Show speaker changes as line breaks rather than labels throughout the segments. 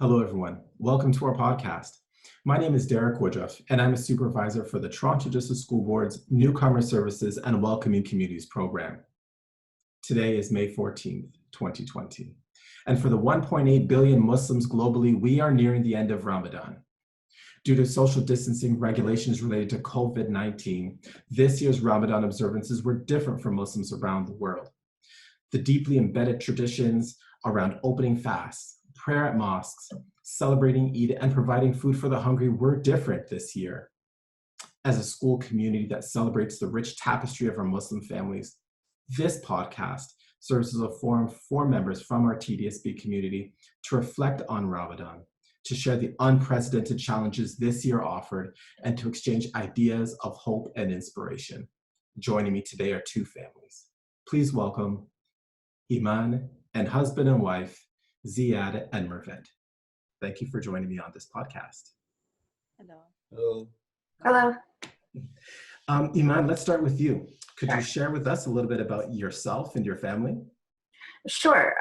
Hello, everyone. Welcome to our podcast. My name is Derek Woodruff, and I'm a supervisor for the Toronto District School Board's Newcomer Services and Welcoming Communities program. Today is May 14th, 2020. And for the 1.8 billion Muslims globally, we are nearing the end of Ramadan. Due to social distancing regulations related to COVID-19, this year's Ramadan observances were different for Muslims around the world. The deeply embedded traditions around opening fasts, prayer at mosques, celebrating Eid, and providing food for the hungry were different this year. As a school community that celebrates the rich tapestry of our Muslim families, this podcast serves as a forum for members from our TDSB community to reflect on Ramadan, to share the unprecedented challenges this year offered, and to exchange ideas of hope and inspiration. Joining me today are two families. Please welcome Iman and husband and wife, Ziad and Mervet. Thank you for joining me on this podcast.
Hello.
Hello.
Hello.
Iman, let's start with you. Could you share with us a little bit about yourself and your family?
Sure.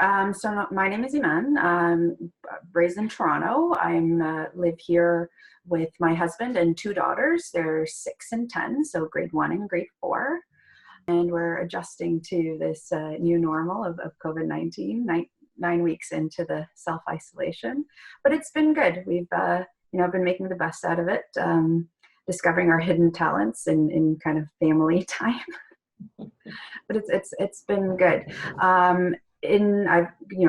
My name is Iman. I'm raised in Toronto. I live here with my husband and two daughters. They're 6 and 10, so grade 1 and grade 4. And we're adjusting to this new normal of COVID-19, nine weeks into the self-isolation. But it's been good. We've been making the best out of it, discovering our hidden talents in kind of family time. But it's been good.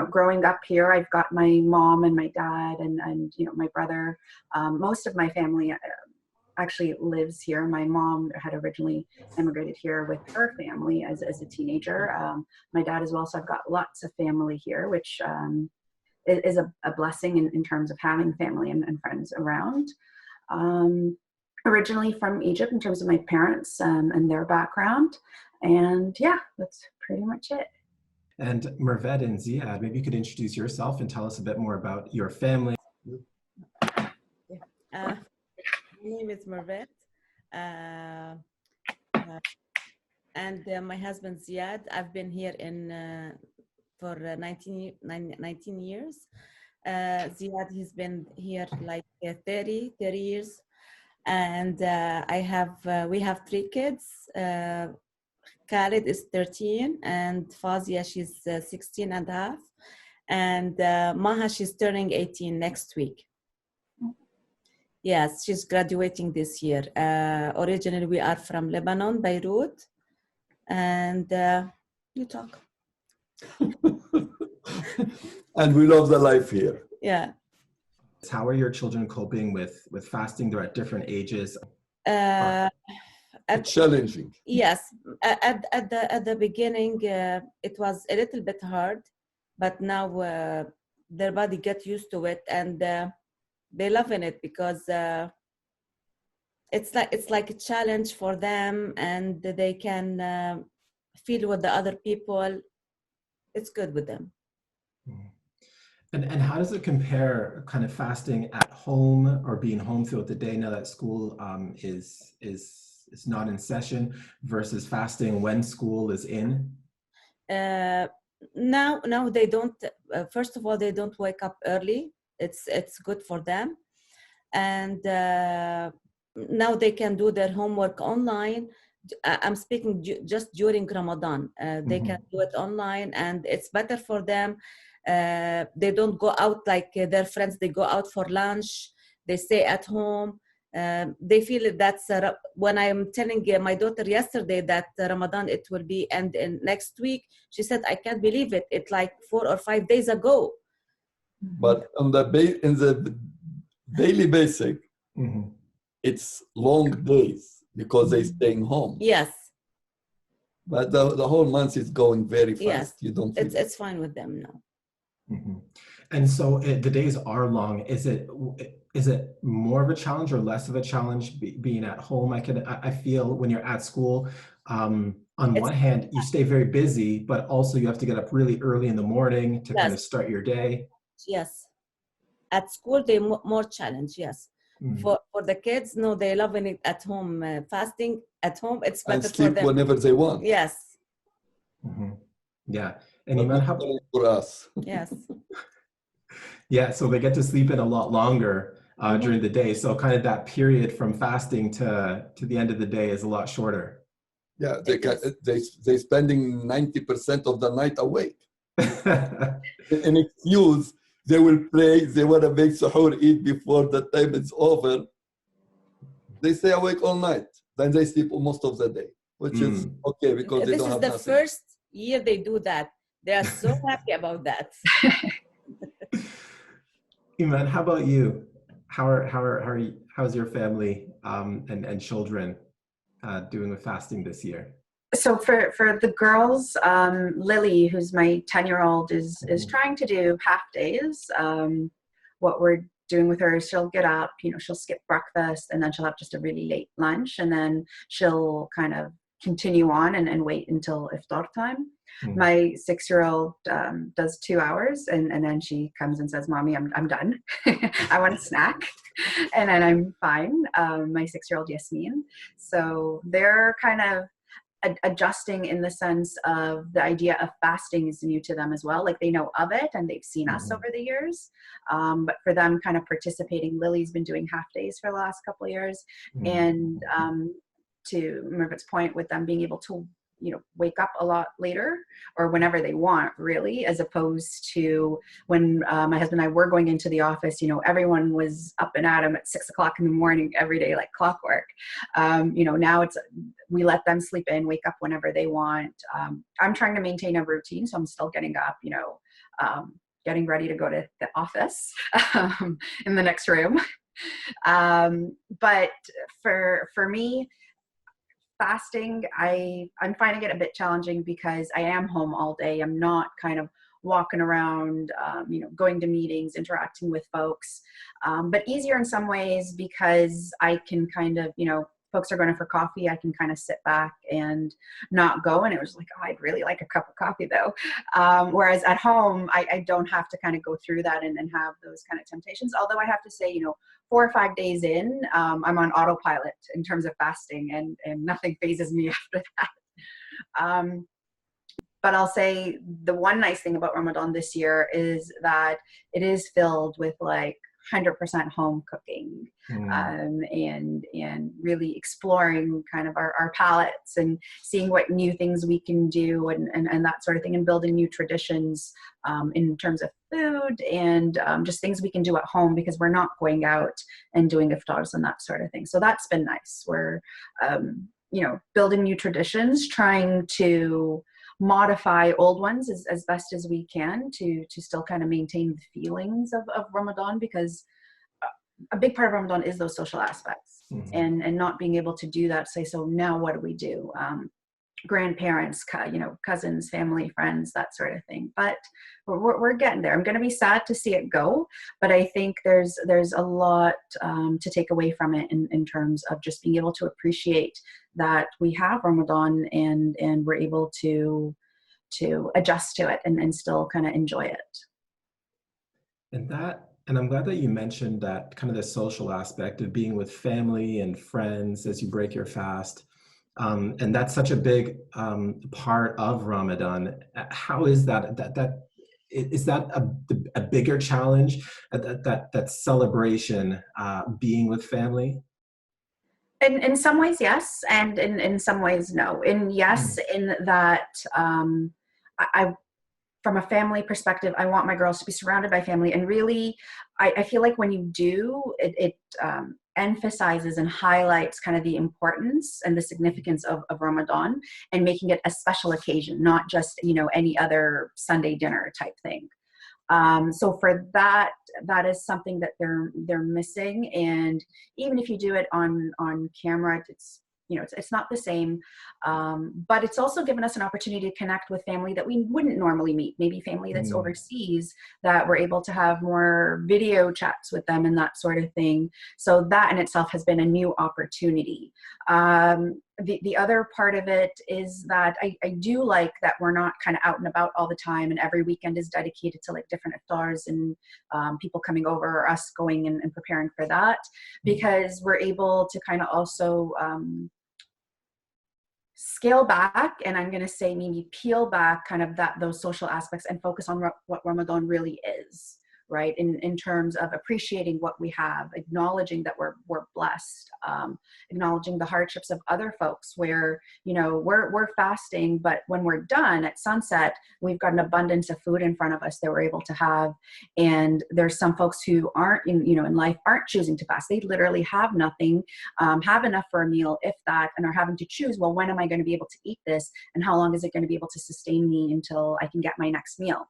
Growing up here, I've got my mom and my dad and my brother. Most of my family actually lives here. My mom had originally immigrated here with her family as a teenager. My dad as well, so I've got lots of family here, which is a blessing in terms of having family and friends around. Originally from Egypt in terms of my parents and their background. And yeah, that's pretty much it.
And Mervet and Ziad, maybe you could introduce yourself and tell us a bit more about your family.
My name is Mervet, and my husband Ziad. I've been here for 19 years. Ziad, he's been here like 30 years, and we have 3 kids. Khalid is 13, and Fazia, she's 16 and a half, and Maha, she's turning 18 next week. Yes, she's graduating this year. Originally, we are from Lebanon, Beirut, and you talk.
And we love the life here.
Yeah.
How are your children coping with fasting? They're at different ages.
It's challenging.
Yes, at the beginning, it was a little bit hard, but now their body get used to it, and they loving it because it's like a challenge for them, and they can feel with the other people. It's good with them.
And how does it compare, kind of fasting at home or being home throughout the day now that school is not in session versus fasting when school is in?
Now they don't. First of all, they don't wake up early. It's good for them, and now they can do their homework online. I'm speaking just during Ramadan. They can do it online, and it's better for them. They don't go out like their friends. They go out for lunch. They stay at home. They feel that's when I'm telling my daughter yesterday that Ramadan it will be end in next week. She said, "I can't believe it. It's like 4 or 5 days ago."
But in the daily basic, it's long days because they're staying home.
Yes.
But the whole month is going very fast.
Yes.
You don't.
It's fine with them now.
And so the days are long. Is it more of a challenge or less of a challenge being at home? I feel when you're at school, on one hand, you stay very busy, but also you have to get up really early in the morning to kind of start your day.
Yes. At school, they more challenge, yes. For the kids, no, they love it at home. Fasting at home, it's better
and sleep
for them.
whenever they want.
Yes.
Yeah. And Iman, how
for us?
Yes.
Yeah, so they get to sleep in a lot longer during the day. So kind of that period from fasting to the end of the day is a lot shorter.
Yeah, they spending 90% of the night awake. An excuse, they will pray, they want to make suhoor, eat before the time is over. They stay awake all night. Then they sleep most of the day, which is okay because they don't have nothing.
This is the first year they do that. They are so happy about that.
Iman, how about you? How's your family and children doing with fasting this year?
So for the girls, Lily, who's my 10-year-old, is trying to do half days. What we're doing with her is she'll get up, she'll skip breakfast, and then she'll have just a really late lunch, and then she'll kind of continue on and wait until iftar time. My 6-year-old does 2 hours, and then she comes and says, "Mommy, I'm done. I want a snack," and then I'm fine. My 6-year-old Yasmin. So they're kind of adjusting in the sense of the idea of fasting is new to them as well. Like they know of it and they've seen us over the years. But for them kind of participating, Lily's been doing half days for the last couple of years. And to Mervit's point, with them being able to, wake up a lot later or whenever they want, really, as opposed to when my husband and I were going into the office, everyone was up and at 'em at 6 o'clock in the morning every day, like clockwork. Now we let them sleep in, wake up whenever they want. I'm trying to maintain a routine, so I'm still getting up, getting ready to go to the office in the next room. But for me, fasting, I'm finding it a bit challenging because I am home all day. I'm not kind of walking around, going to meetings, interacting with folks, but easier in some ways because I can kind of, folks are going for coffee, I can kind of sit back and not go. And it was like, oh, I'd really like a cup of coffee though. Whereas at home, I don't have to kind of go through that and have those kind of temptations. Although I have to say, 4 or 5 days in, I'm on autopilot in terms of fasting, and nothing phases me after that. But I'll say the one nice thing about Ramadan this year is that it is filled with like 100% home cooking, and really exploring kind of our palates and seeing what new things we can do and that sort of thing, and building new traditions in terms of food and just things we can do at home because we're not going out and doing iftars and that sort of thing. So that's been nice. We're building new traditions, trying to modify old ones as best as we can to still kind of maintain the feelings of Ramadan, because a big part of Ramadan is those social aspects, and not being able to do that. So now what do we do? Grandparents, cousins, family, friends, that sort of thing. But we're getting there. I'm going to be sad to see it go, but I think there's a lot to take away from it in terms of just being able to appreciate that we have Ramadan and we're able to adjust to it and still kind of enjoy it.
And I'm glad that you mentioned that kind of the social aspect of being with family and friends as you break your fast. And that's such a big part of Ramadan. How is that? Is that a bigger challenge? That celebration, being with family?
In some ways, yes, and in some ways, no. In that I from a family perspective, I want my girls to be surrounded by family, and really, I feel like when you do, it emphasizes and highlights kind of the importance and the significance of Ramadan, and making it a special occasion, not just any other Sunday dinner type thing. So for that is something that they're missing, and even if you do it on camera, it's not the same, but it's also given us an opportunity to connect with family that we wouldn't normally meet, maybe family that's overseas, that we're able to have more video chats with them and that sort of thing. So that in itself has been a new opportunity. The other part of it is that I do like that we're not kind of out and about all the time, and every weekend is dedicated to like different iftars and people coming over, or us going and preparing for that, because we're able to kind of also scale back, and I'm going to say maybe peel back kind of those social aspects and focus on what Ramadan really is, right? In terms of appreciating what we have, acknowledging that we're blessed, acknowledging the hardships of other folks where, you know, we're fasting, but when we're done at sunset, we've got an abundance of food in front of us that we're able to have. And there's some folks who aren't in life aren't choosing to fast. They literally have nothing, have enough for a meal, if that, and are having to choose, well, when am I going to be able to eat this? And how long is it going to be able to sustain me until I can get my next meal?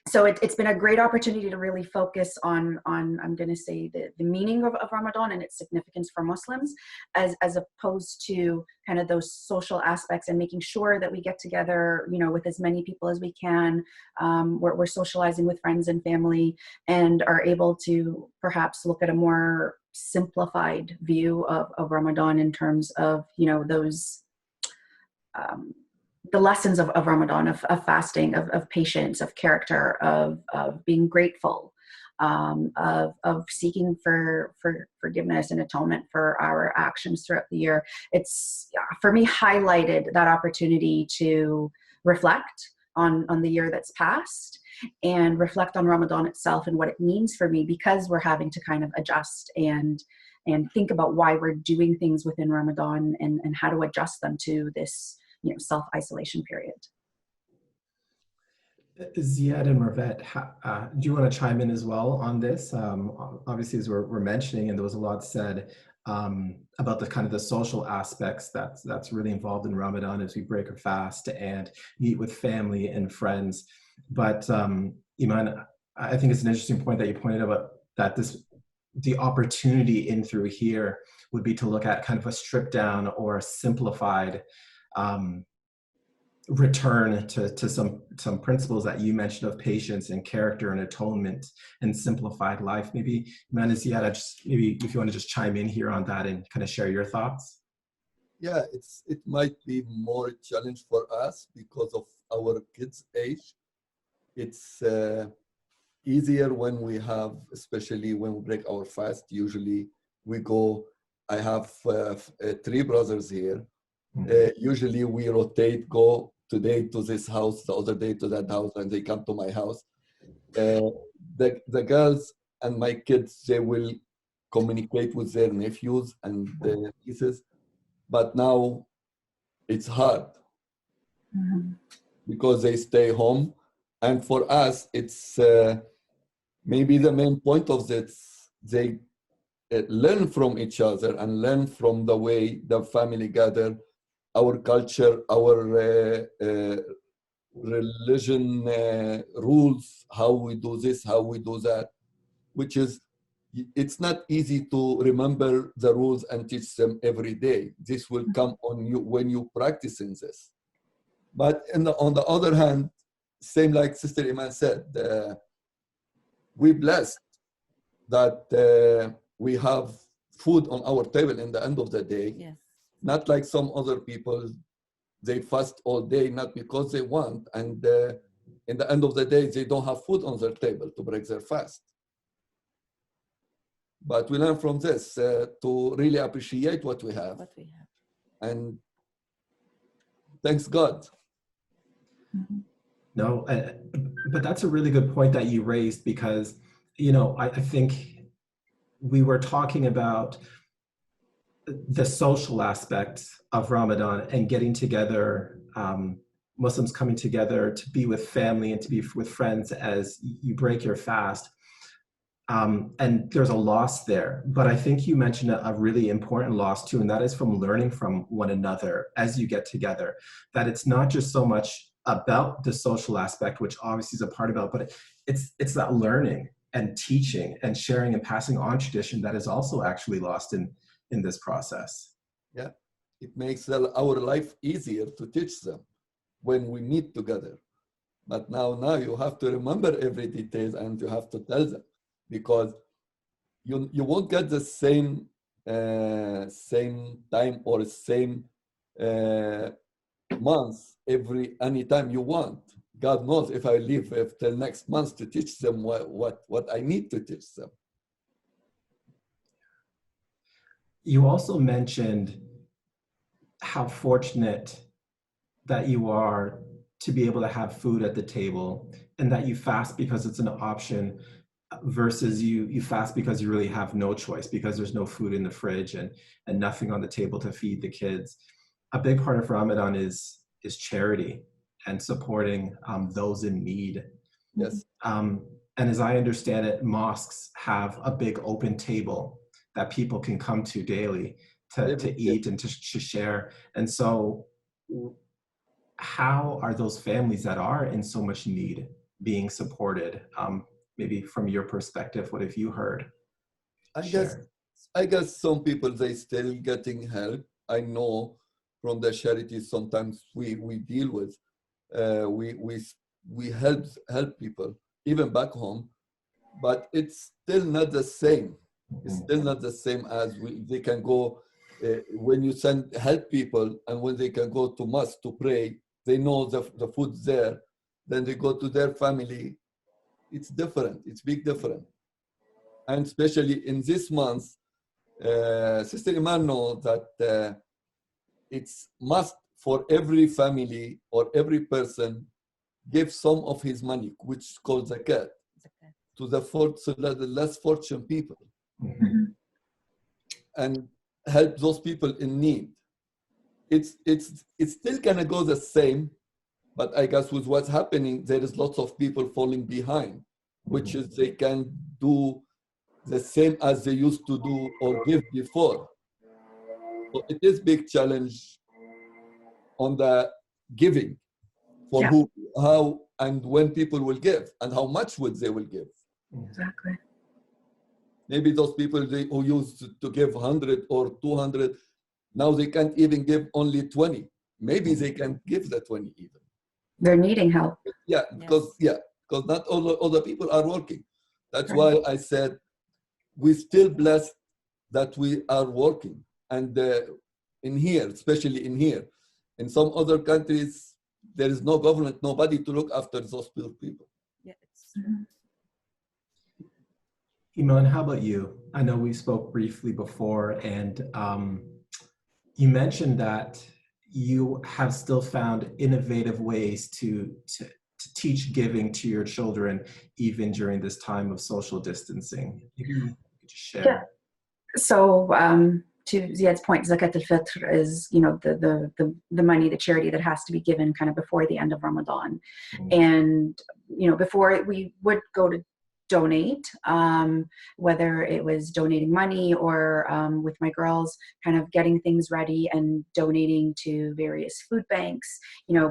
So it's been a great opportunity to really focus on I'm going to say the meaning of Ramadan and its significance for Muslims, as opposed to kind of those social aspects, and making sure that we get together, you know, with as many people as we can. We're socializing with friends and family, and are able to perhaps look at a more simplified view of Ramadan in terms of, you know, those the lessons of Ramadan, of fasting, of patience, of character, of being grateful, of seeking for forgiveness and atonement for our actions throughout the year. It's, for me, highlighted that opportunity to reflect on the year that's passed, and reflect on Ramadan itself and what it means for me, because we're having to kind of adjust and think about why we're doing things within Ramadan, and how to adjust them to this, you know, self-isolation period.
Ziad and Mervet, do you want to chime in as well on this? Obviously, as we're mentioning, and there was a lot said about the kind of the social aspects that's really involved in Ramadan as we break our fast and meet with family and friends. But Iman, I think it's an interesting point that you pointed out, that the opportunity in through here would be to look at kind of a stripped down or a simplified return to some principles that you mentioned of patience and character and atonement and simplified life. Maybe, Iman, maybe if you want to just chime in here on that and kind of share your thoughts.
Yeah, it might be more a challenge for us because of our kids' age. It's easier when we have, especially when we break our fast. Usually we go, I have 3 brothers here. Usually we rotate, go today to this house, the other day to that house, and they come to my house. The girls and my kids, they will communicate with their nephews and their nieces, but now it's hard because they stay home. And for us, it's maybe the main point of this, they learn from each other and learn from the way the family gather, our culture, our religion rules, how we do this, how we do that, which is, it's not easy to remember the rules and teach them every day. This will come on you when you practice in this. But on the other hand, same like Sister Iman said, we're blessed that we have food on our table in the end of the day.
Yes.
Not like some other people, they fast all day, not because they want, and in the end of the day, they don't have food on their table to break their fast. But we learn from this to really appreciate what we have. And thanks God.
No, but that's a really good point that you raised, because, you know, I think we were talking about the social aspect of Ramadan and getting together, Muslims coming together to be with family and to be with friends as you break your fast. And there's a loss there, but I think you mentioned a really important loss too, and that is from learning from one another as you get together, that it's not just so much about the social aspect, which obviously is a part about, but it's that learning and teaching and sharing and passing on tradition that is also actually lost in this process.
Yeah, it makes our life easier to teach them when we meet together. But now you have to remember every detail and you have to tell them, because you won't get the same time or same month any time you want. God knows if I leave till next month to teach them what I need to teach them.
You also mentioned how fortunate that you are to be able to have food at the table, and that you fast because it's an option versus you fast because you really have no choice because there's no food in the fridge and nothing on the table to feed the kids. A big part of Ramadan is charity and supporting those in need.
Yes.
And as I understand it, mosques have a big open table that people can come to daily to eat and to share. And so how are those families that are in so much need being supported? Maybe from your perspective, what have you heard?
I guess some people, they still getting help. I know from the charities sometimes we deal with, we help people even back home, but it's still not the same. It's still not the same as they can go when you help people, and when they can go to mosque to pray, they know the food's there. Then they go to their family. It's different. It's big different. And especially in this month, Sister Iman knows that it's must for every family or every person give some of his money, which is called zakat, to the less fortunate people, and help those people in need. It's still gonna go the same, but I guess with what's happening, there is lots of people falling behind, which is they can do the same as they used to do or give before. So it is big challenge on the giving for who, how, and when people will give, and how much would they will give.
Exactly.
Maybe those people who used to give 100 or 200, now they can't even give only 20. Maybe they can give the 20 even.
They're needing help.
Yeah, because not all the people are working. That's why I said we're still blessed that we are working. And in here, especially in here, in some other countries, there is no government, nobody to look after those people.
Yeah, it's
Iman, how about you? I know we spoke briefly before, and you mentioned that you have still found innovative ways to teach giving to your children, even during this time of social distancing. Maybe you could just share.
Yeah. So to Ziad's point, Zakat al-Fitr is, the money, the charity that has to be given kind of before the end of Ramadan. And, before we would go to donate, whether it was donating money or with my girls, kind of getting things ready and donating to various food banks,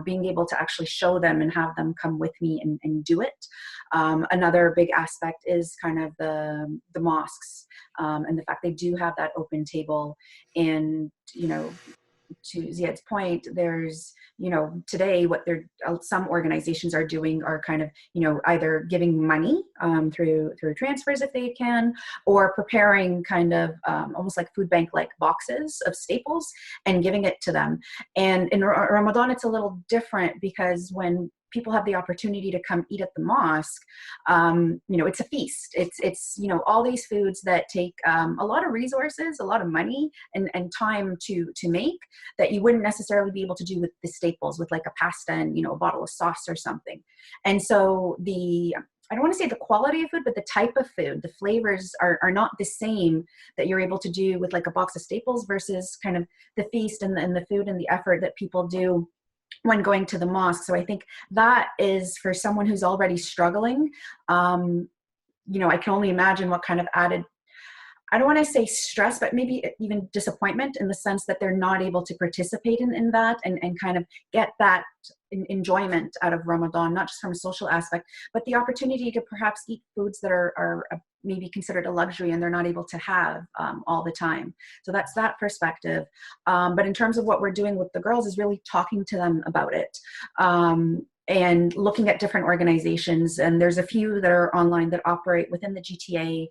being able to actually show them and have them come with me and do it. Another big aspect is kind of the mosques and the fact they do have that open table. And, to Ziad's point, there's, today what some organizations are doing are kind of, either giving money through transfers if they can, or preparing kind of almost like food bank like boxes of staples and giving it to them. And in Ramadan, it's a little different because when people have the opportunity to come eat at the mosque, it's a feast. It's all these foods that take a lot of resources, a lot of money and time to make, that you wouldn't necessarily be able to do with the staples, with like a pasta and, a bottle of sauce or something. And so I don't want to say the quality of food, but the type of food, the flavors are not the same that you're able to do with like a box of staples versus kind of the feast and the food and the effort that people do when going to the mosque. So I think that is for someone who's already struggling. I can only imagine what kind of added, I don't want to say stress, but maybe even disappointment in the sense that they're not able to participate in that and kind of get that enjoyment out of Ramadan, not just from a social aspect, but the opportunity to perhaps eat foods that are maybe considered a luxury and they're not able to have all the time. So that's that perspective. But in terms of what we're doing with the girls is really talking to them about it. And looking at different organizations, and there's a few that are online that operate within the GTA,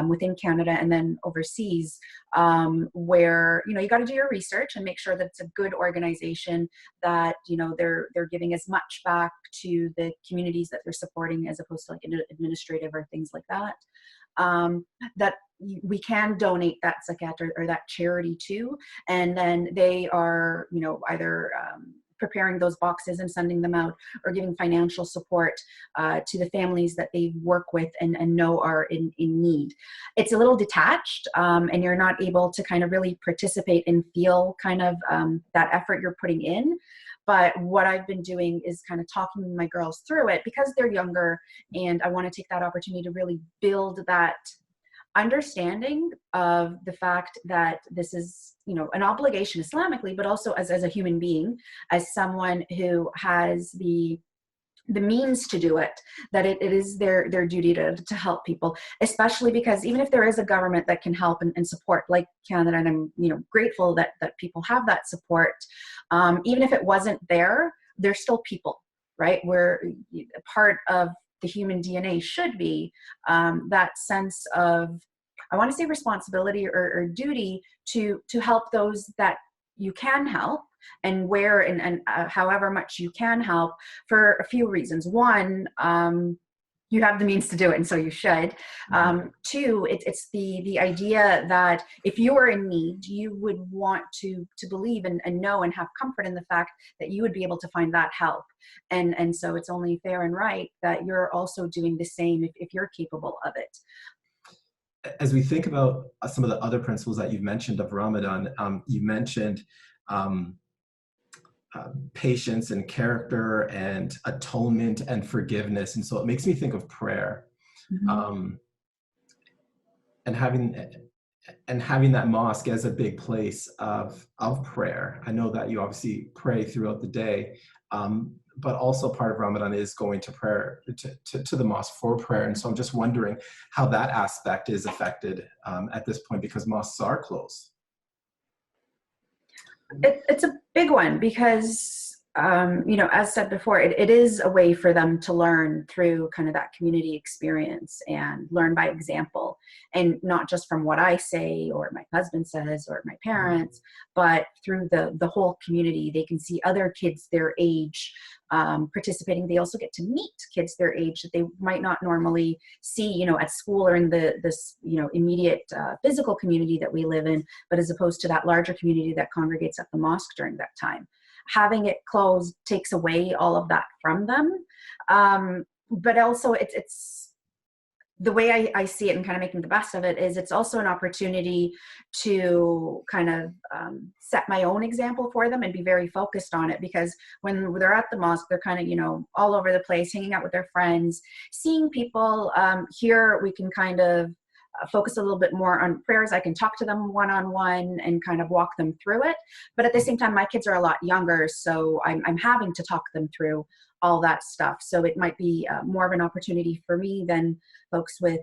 within Canada, and then overseas, where you got to do your research and make sure that it's a good organization, that they're giving as much back to the communities that they're supporting as opposed to like administrative or things like that. That we can donate that zakat or that charity to, and then they are either preparing those boxes and sending them out, or giving financial support to the families that they work with and know are in need. It's a little detached, and you're not able to kind of really participate and feel kind of that effort you're putting in. But what I've been doing is kind of talking my girls through it because they're younger, and I want to take that opportunity to really build that understanding of the fact that this is, you know, an obligation Islamically, but also as a human being, as someone who has the means to do it, that it is their duty to help people, especially because even if there is a government that can help and support, like Canada, and I'm, you know, grateful that people have that support, even if it wasn't there, they're still people, right? Where part of the human DNA should be that sense of, I want to say, responsibility or duty to help those that you can help, and where and however much you can help, for a few reasons. One, you have the means to do it, and so you should. Two, it's the idea that if you are in need, you would want to believe and know and have comfort in the fact that you would be able to find that help. And so it's only fair and right that you're also doing the same if you're capable of it.
As we think about some of the other principles that you've mentioned of Ramadan, you mentioned patience and character and atonement and forgiveness. And so it makes me think of prayer. And having that mosque as a big place of prayer. I know that you obviously pray throughout the day, but also part of Ramadan is going to prayer, to the mosque for prayer. And so I'm just wondering how that aspect is affected at this point, because mosques are closed.
It's a big one because, you know, as said before, it is a way for them to learn through kind of that community experience and learn by example, and not just from what I say or my husband says or my parents, but through the whole community. They can see other kids their age participating. They also get to meet kids their age that they might not normally see, you know, at school or in this, you know, immediate physical community that we live in, but as opposed to that larger community that congregates at the mosque during that time. Having it closed takes away all of that from them. But also it's the way I see it, and kind of making the best of it, is it's also an opportunity to kind of set my own example for them and be very focused on it, because when they're at the mosque, they're kind of, you know, all over the place, hanging out with their friends, seeing people. Here we can kind of focus a little bit more on prayers. I can talk to them one-on-one and kind of walk them through it. But at the same time, my kids are a lot younger, so I'm having to talk them through all that stuff. So it might be more of an opportunity for me than folks with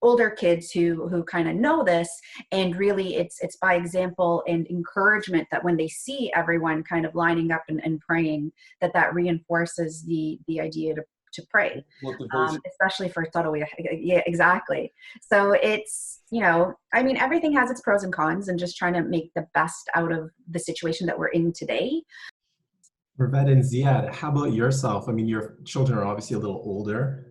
older kids who kind of know this. And really it's by example and encouragement that when they see everyone kind of lining up and praying, that reinforces the idea to pray, especially for tarawih. Yeah, exactly. So it's, you know, I mean, everything has its pros and cons, and just trying to make the best out of the situation that we're in today.
Ravet and Ziad, how about yourself? I mean, your children are obviously a little older.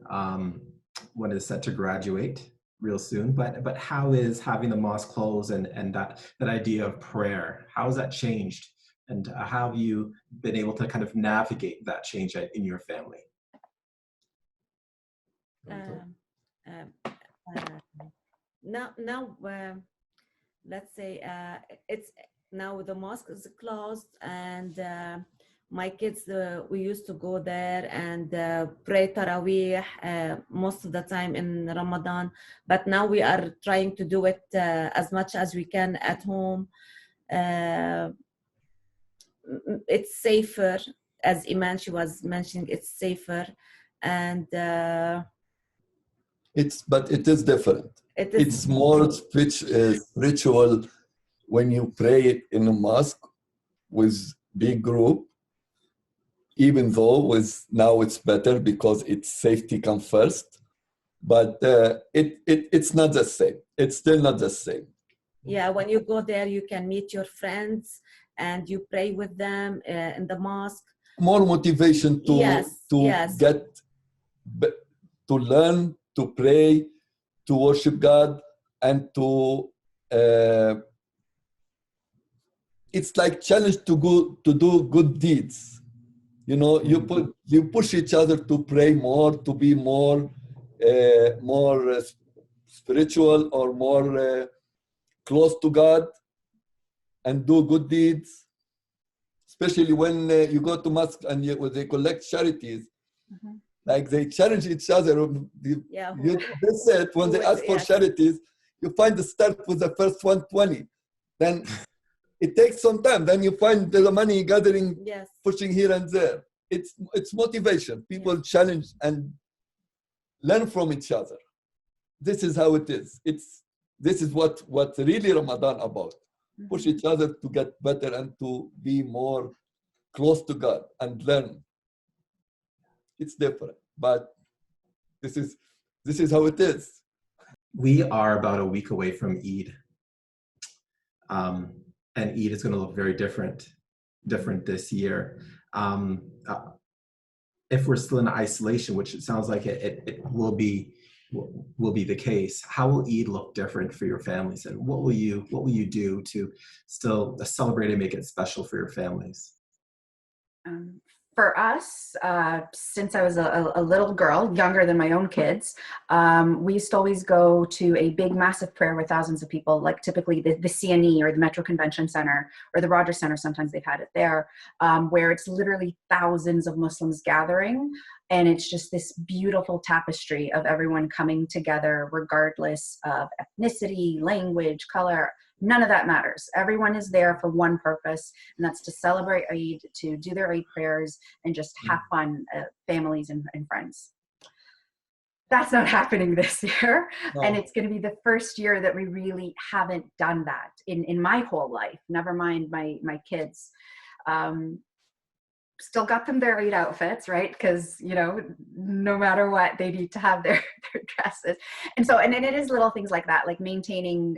One is set to graduate real soon, but how is having the mosque closed and that idea of prayer, how has that changed? And how have you been able to kind of navigate that change in your family?
Now, let's say it's now the mosque is closed, and my kids, we used to go there and pray Taraweeh most of the time in Ramadan, but now we are trying to do it as much as we can at home. It's safer, as Iman, she was mentioning, it's safer, and
but it is different. It's more spiritual when you pray in a mosque with big group, even though now it's better because it's safety comes first, but it's not the same. It's still not the same.
Yeah, when you go there, you can meet your friends and you pray with them in the mosque.
More motivation to get to learn, to pray, to worship God, and to it's like challenge to do good deeds. You know, you push each other to pray more, to be more spiritual or more close to God, and do good deeds. Especially when you go to mosque and they collect charities, like they challenge each other. They said when they ask for charities, you find the start with the first 120. Then it takes some time. Then you find the money gathering, pushing here and there. It's motivation. People challenge and learn from each other. This is how it is. This is what really Ramadan about. Push each other to get better and to be more close to God and learn. It's different, but this is how it is.
We are about a week away from Eid. And Eid is going to look very different this year. If we're still in isolation, which it sounds like it will be the case, how will Eid look different for your families, and what will you do to still celebrate and make it special for your families?
For us, since I was a little girl, younger than my own kids, we used to always go to a big, massive prayer with thousands of people, like typically the CNE or the Metro Convention Center or the Rogers Center. Sometimes they've had it there, where it's literally thousands of Muslims gathering. And it's just this beautiful tapestry of everyone coming together, regardless of ethnicity, language, color. None of that matters. Everyone is there for one purpose, and that's to celebrate Eid, to do their Eid prayers, and just have fun, families and friends. That's not happening this year. No. And it's going to be the first year that we really haven't done that in my whole life, never mind my kids. Still got them their Eid outfits, right? Because, no matter what, they need to have their dresses. And so, and it is little things like that, like maintaining,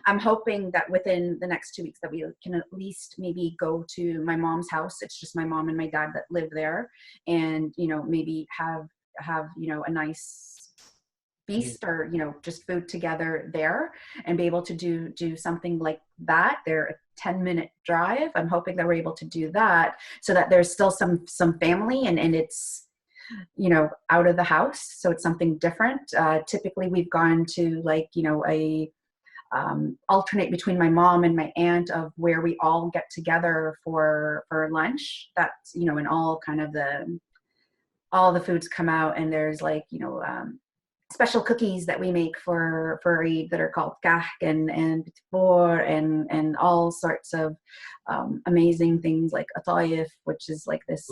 I'm hoping that within the next 2 weeks that we can at least maybe go to my mom's house. It's just my mom and my dad that live there, and, maybe have, a nice feast or, just food together there, and be able to do something like that. They're a 10-minute drive. I'm hoping that we're able to do that so that there's still some family and it's, out of the house. So it's something different. Typically we've gone to alternate between my mom and my aunt of where we all get together for lunch. That's, and all kind of all the foods come out, and there's special cookies that we make for Eid that are called kahk and bitfor and all sorts of amazing things like atayif, which is like this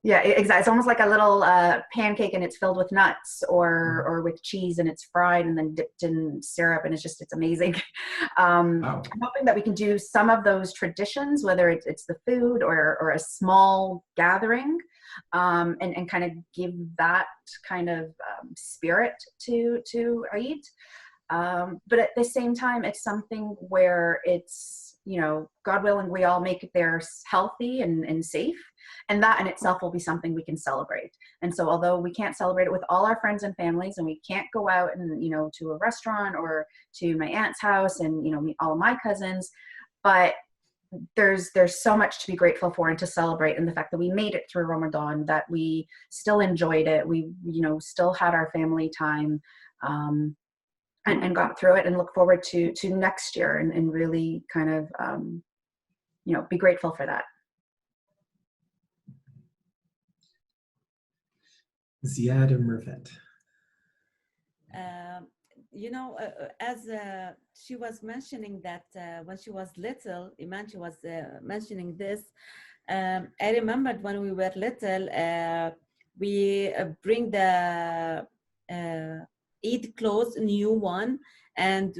yeah, exactly. It's almost like a little pancake, and it's filled with nuts or with cheese, and it's fried and then dipped in syrup, and it's amazing. Wow. I'm hoping that we can do some of those traditions, whether it's the food or a small gathering, and kind of give that kind of spirit to Eid. But at the same time, it's something where it's, God willing, we all make it there healthy and safe. And that in itself will be something we can celebrate. And so although we can't celebrate it with all our friends and families, and we can't go out and, to a restaurant or to my aunt's house and, meet all of my cousins, but there's so much to be grateful for and to celebrate, and the fact that we made it through Ramadan, that we still enjoyed it. We, still had our family time, and got through it, and look forward to next year and really kind of, be grateful for that.
Ziad and Mervet.
As she was mentioning that when she was little, Iman, she was mentioning this. I remembered when we were little, we bring the Eid clothes, new one, and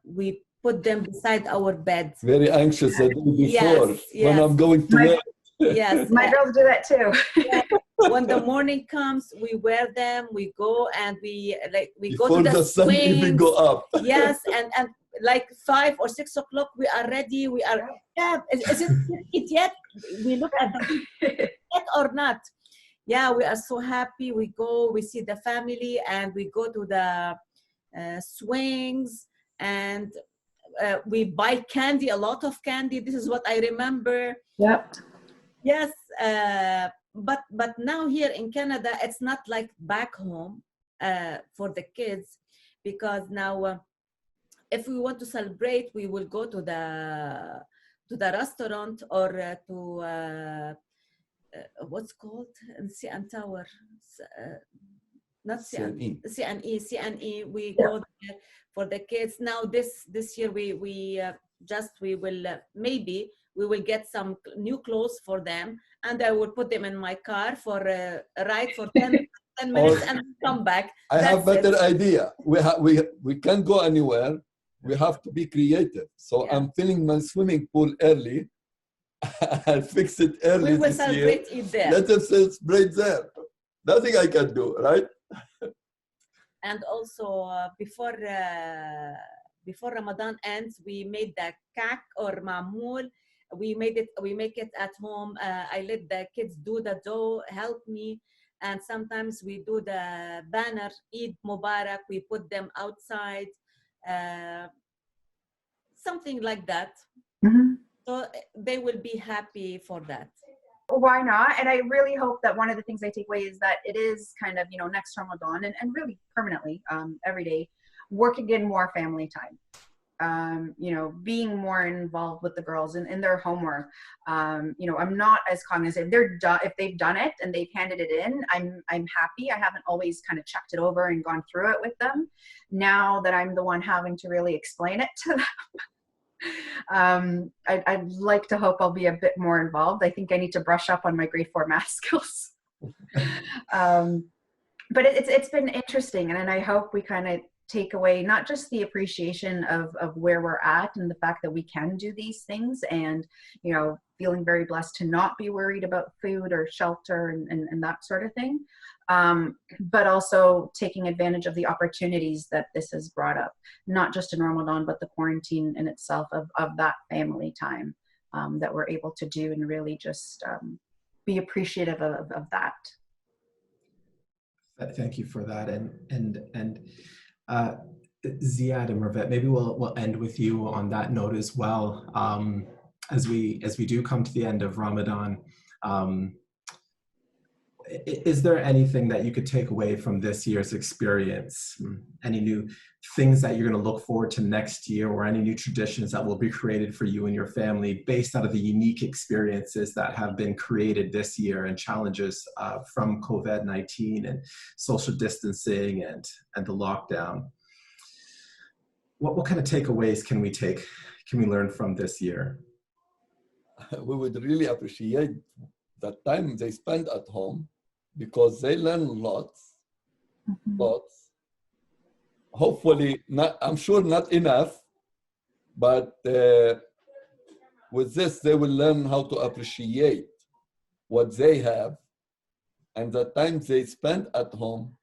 we put them beside our bed.
Very anxious the day before when I'm going to work.
Yes,
my girls do that too.
Yeah. When the morning comes, we wear them. We go and we
before
go to the
sun
swings.
Even go up.
Yes, and like 5 or 6 o'clock, we are ready. We are is it yet? We look at the yet or not. Yeah, we are so happy. We go, we see the family, and we go to the swings. And we buy candy, a lot of candy. This is what I remember.
Yep.
Yes, but now here in Canada, it's not like back home for the kids, because now if we want to celebrate, we will go to the restaurant or to what's called in CN Tower, not CNE. CNE. We go there for the kids. Now this year we will maybe we will get some new clothes for them, and I will put them in my car for a ride for 10 minutes and come back.
I have better idea. We can't go anywhere. We have to be creative. So I'm filling my swimming pool early. I'll fix it early.
We will
this
celebrate
year.
it there.
Let us celebrate there. Nothing I can do, right?
And also before Ramadan ends, we made the kak or mamul. We make it at home. I let the kids do the dough, help me. And sometimes we do the banner, Eid Mubarak. We put them outside, something like that.
Mm-hmm.
So they will be happy for that.
Why not? And I really hope that one of the things I take away is that it is kind of, next Ramadan and really permanently, every day, working in more family time. Being more involved with the girls in their homework. I'm not as cognizant. If they've done it and they've handed it in, I'm happy. I haven't always kind of checked it over and gone through it with them. Now that I'm the one having to really explain it to them, I'd like to hope I'll be a bit more involved. I think I need to brush up on my grade 4 math skills. But it's been interesting, and I hope we kind of take away not just the appreciation of where we're at and the fact that we can do these things, and feeling very blessed to not be worried about food or shelter and that sort of thing, but also taking advantage of the opportunities that this has brought up, not just in Ramadan, but the quarantine in itself of that family time that we're able to do, and really just be appreciative of that.
Thank you for that. And Ziad and Mervet, maybe we'll end with you on that note as well. As we do come to the end of Ramadan, is there anything that you could take away from this year's experience? Any new things that you're going to look forward to next year, or any new traditions that will be created for you and your family based out of the unique experiences that have been created this year and challenges from COVID-19 and social distancing and the lockdown? What kind of takeaways can we learn from this year?
We would really appreciate the time they spend at home, because they learn lots. Hopefully, I'm sure not enough, but with this, they will learn how to appreciate what they have and the time they spend at home.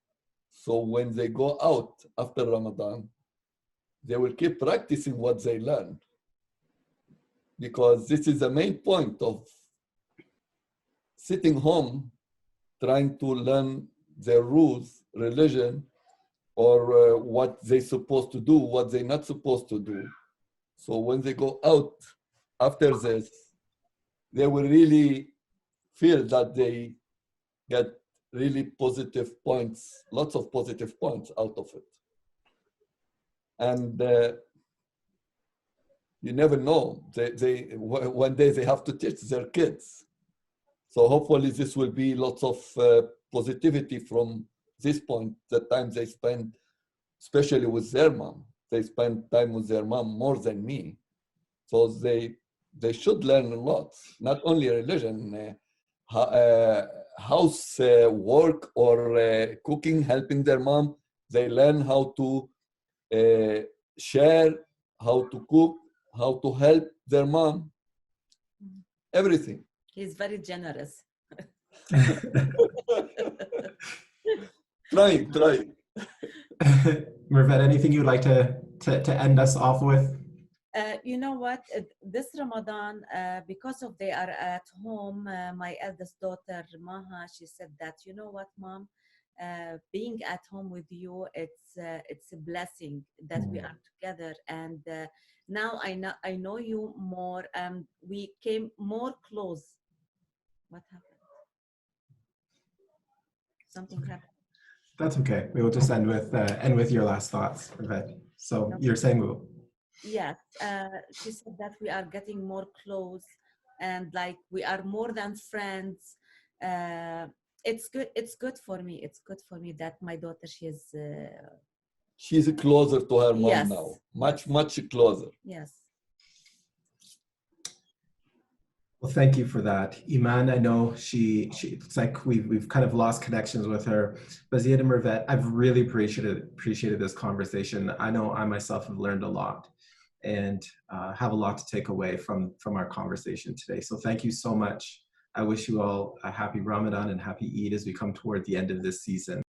So when they go out after Ramadan, they will keep practicing what they learned, because this is the main point of sitting home, trying to learn their rules, religion, or what they're supposed to do, what they're not supposed to do. So when they go out after this, they will really feel that they get really positive points, lots of positive points out of it. And you never know, one day they have to teach their kids. So hopefully this will be lots of positivity from this point, the time they spend, especially with their mom. They spend time with their mom more than me. So they should learn a lot, not only religion, house work or cooking, helping their mom. They learn how to share, how to cook, how to help their mom, everything.
He's very generous.
Trying.
Mervet, anything you'd like to end us off with?
You know what? This Ramadan, because of they are at home, my eldest daughter, Maha, she said that, you know what, Mom? being at home with you, it's a blessing that we are together. And now I know you more. We came more close. What happened? Something happened.
That's okay. We will just end with your last thoughts, Yvette. So
Okay.
you're saying we'll...
Yes, she said that we are getting more close, and like we are more than friends. It's good. It's good for me. It's good for me that my daughter,
She's closer to her mom
yes,
now, much closer.
yes.
Well, thank you for that. Iman, I know she it's like we've kind of lost connections with her. But Ziad and Mervet, I've really appreciated this conversation. I know I myself have learned a lot and have a lot to take away from our conversation today. So thank you so much. I wish you all a happy Ramadan and happy Eid as we come toward the end of this season.